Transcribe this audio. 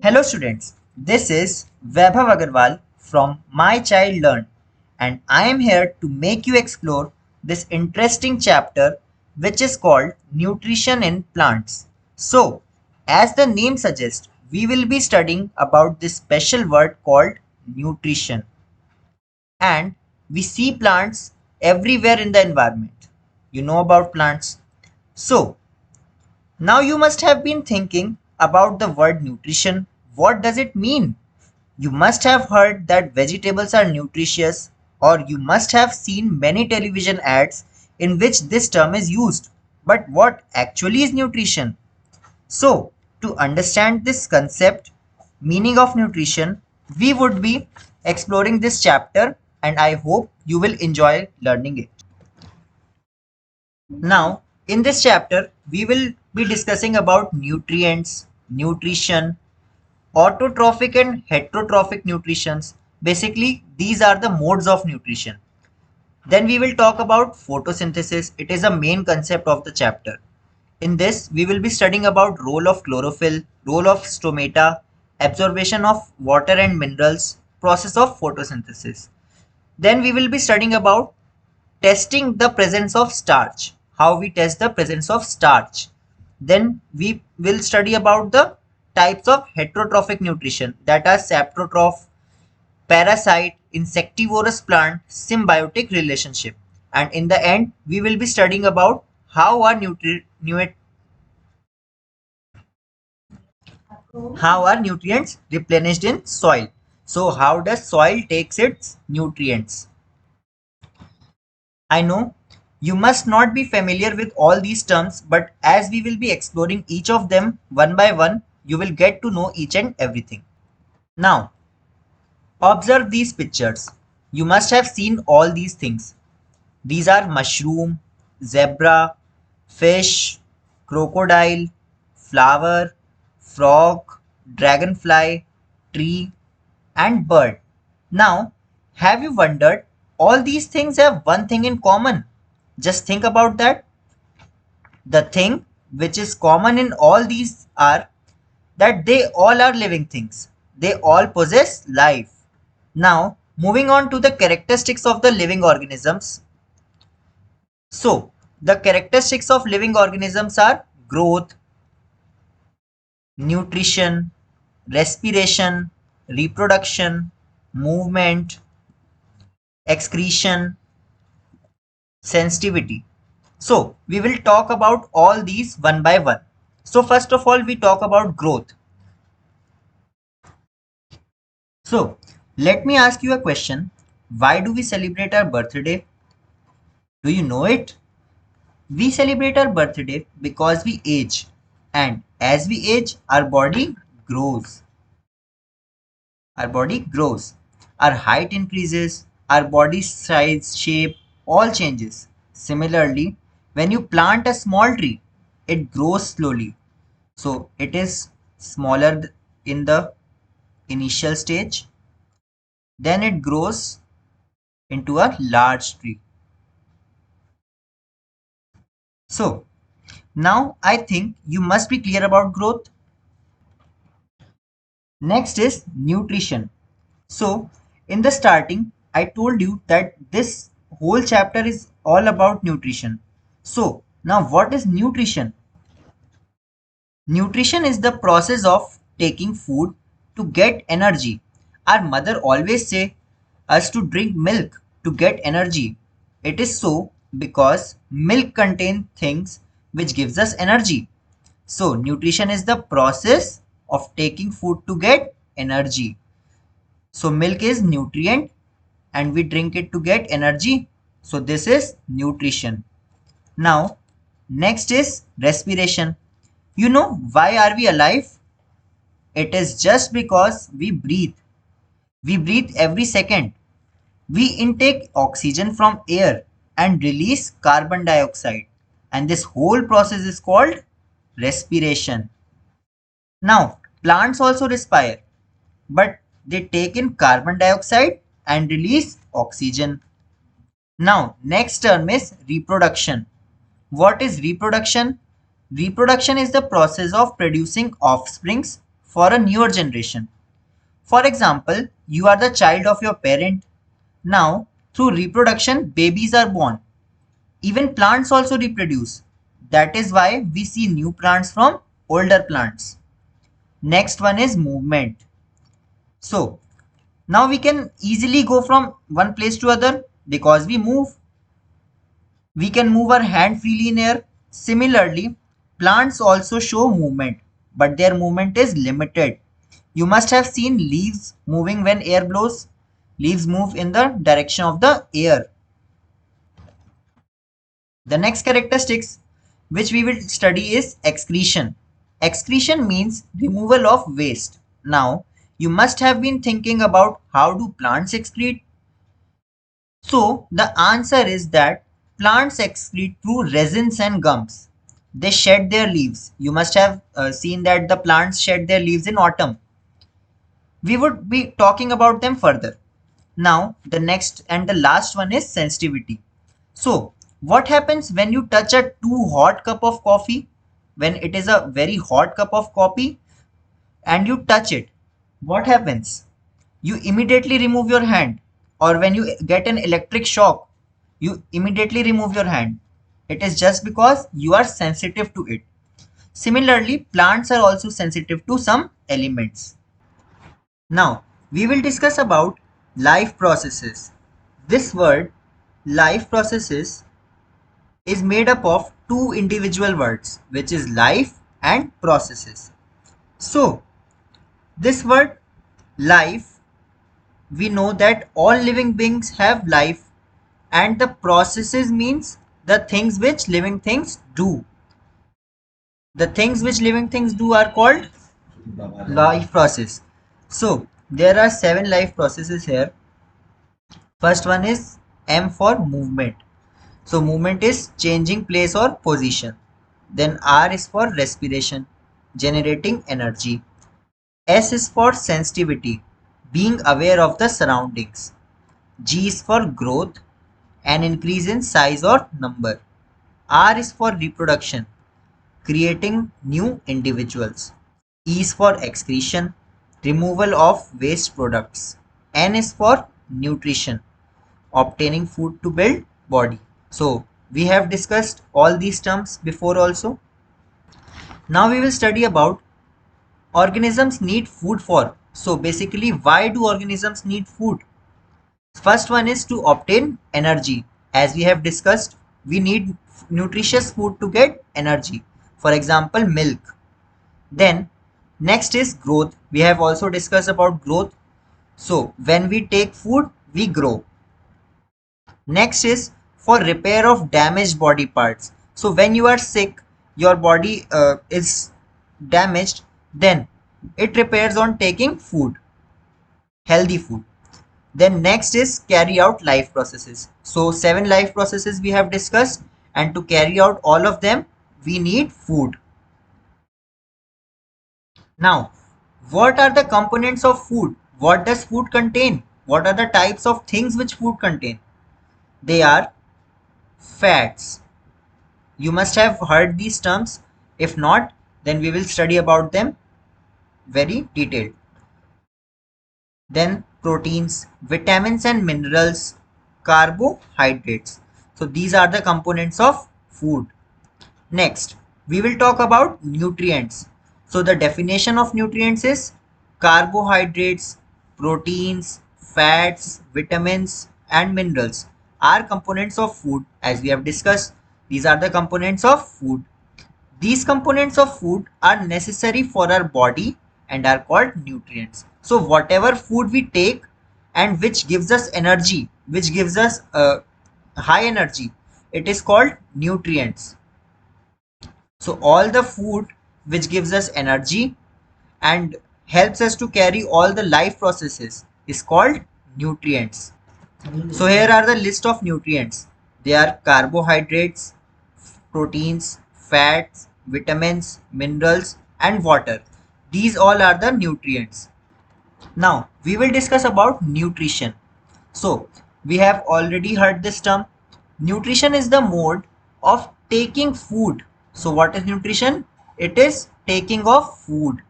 Hello students, this is Vaibhav Agarwal from My Child Learn and I am here to make you explore this interesting chapter which is called Nutrition in Plants. So, as the name suggests, we will be studying about this special word called nutrition, and we see plants everywhere in the environment. You know about plants. So, now you must have been thinking about the word nutrition. What does it mean? You must have heard that vegetables are nutritious, or you must have seen many television ads in which this term is used. But what actually is nutrition? So, to understand this concept, meaning of nutrition, we would be exploring this chapter and I hope you will enjoy learning it. Now, in this chapter, we will be discussing about nutrients, nutrition, autotrophic and heterotrophic nutritions. Basically, these are the modes of nutrition. Then we will talk about photosynthesis. It is a main concept of the chapter. In this, we will be studying about role of chlorophyll, role of stomata, absorption of water and minerals, process of photosynthesis. Then we will be studying about testing the presence of starch, how we test the presence of starch. Then we will study about the types of heterotrophic nutrition, that are saprotroph, parasite, insectivorous plant, symbiotic relationship. And in the end, we will be studying about how are nutrients replenished in soil. So how does soil takes its nutrients? I know you must not be familiar with all these terms, but as we will be exploring each of them one by one, you will get to know each and everything. Now, observe these pictures. You must have seen all these things. These are mushroom, zebra, fish, crocodile, flower, frog, dragonfly, tree, and bird. Now, have you wondered? All these things have one thing in common. Just think about that. The thing which is common in all these are that they all are living things. They all possess life. Now, moving on to the characteristics of the living organisms. So, the characteristics of living organisms are growth, nutrition, respiration, reproduction, movement, excretion, sensitivity. So, we will talk about all these one by one. So, first of all, we talk about growth. So, let me ask you a question. Why do we celebrate our birthday? Do you know it? We celebrate our birthday because we age, and as we age, our body grows. Our body grows. Our height increases, our body size, shape, all changes. Similarly, when you plant a small tree, it grows slowly. So it is smaller in the initial stage, then it grows into a large tree. So now I think you must be clear about growth. Next is nutrition. So in the starting, I told you that this whole chapter is all about nutrition. So now what is nutrition? Nutrition is the process of taking food to get energy. Our mother always say us to drink milk to get energy. It is so because milk contains things which gives us energy. So nutrition is the process of taking food to get energy. So milk is nutrient and we drink it to get energy. So this is nutrition. Now next is respiration. You know why are we alive? It is just because we breathe. We breathe every second. We intake oxygen from air and release carbon dioxide. And this whole process is called respiration. Now, plants also respire, but they take in carbon dioxide and release oxygen. Now, next term is reproduction. What is reproduction? Reproduction is the process of producing offsprings for a newer generation. For example, you are the child of your parent. Now, through reproduction, babies are born. Even plants also reproduce. That is why we see new plants from older plants. Next one is movement. So, now we can easily go from one place to other because we move. We can move our hand freely in air. Similarly, plants also show movement, but their movement is limited. You must have seen leaves moving when air blows. Leaves move in the direction of the air. The next characteristics which we will study is excretion. Excretion means removal of waste. Now, you must have been thinking about how do plants excrete? So, the answer is that plants excrete through resins and gums. They shed their leaves. You must have seen that the plants shed their leaves in autumn. We would be talking about them further. Now, the next and the last one is sensitivity. So, what happens when you touch a too hot cup of coffee? When it is a very hot cup of coffee and you touch it, what happens? You immediately remove your hand. Or when you get an electric shock, you immediately remove your hand. It is just because you are sensitive to it. Similarly, plants are also sensitive to some elements. Now, we will discuss about life processes. This word, life processes, is made up of two individual words, which is life and processes. So, this word life, we know that all living beings have life, and the processes means the things which living things do. The things which living things do are called life process. So, there are 7 life processes here. First one is M for movement. So movement is changing place or position. Then R is for respiration, generating energy. S is for sensitivity, being aware of the surroundings. G is for growth, an increase in size or number. R is for reproduction, creating new individuals. E is for excretion, removal of waste products. N is for nutrition, obtaining food to build body. So we have discussed all these terms before also. Now we will study about organisms need food for. So basically, why do organisms need food? First one is to obtain energy. As we have discussed, we need nutritious food to get energy. For example, milk. Then next is growth. We have also discussed about growth. So when we take food, we grow. Next is for repair of damaged body parts. So when you are sick, your body is damaged, then it repairs on taking food, healthy food. Then next is carry out life processes. So 7 life processes we have discussed, and to carry out all of them, we need food. Now, what are the components of food? What does food contain? What are the types of things which food contain? They are fats. You must have heard these terms. If not, then we will study about them very detailed. Then proteins, vitamins and minerals, carbohydrates. So these are the components of food. Next, we will talk about nutrients. So the definition of nutrients is carbohydrates, proteins, fats, vitamins and minerals are components of food. As we have discussed, these are the components of food. These components of food are necessary for our body and are called nutrients. So whatever food we take and which gives us energy, which gives us high energy, it is called nutrients. So all the food which gives us energy and helps us to carry all the life processes is called nutrients. So here are the list of nutrients. They are carbohydrates, proteins, fats, vitamins, minerals and water. These all are the nutrients. Now we will discuss about nutrition. So we have already heard this term. Nutrition is the mode of taking food. So what is nutrition? It is taking of food.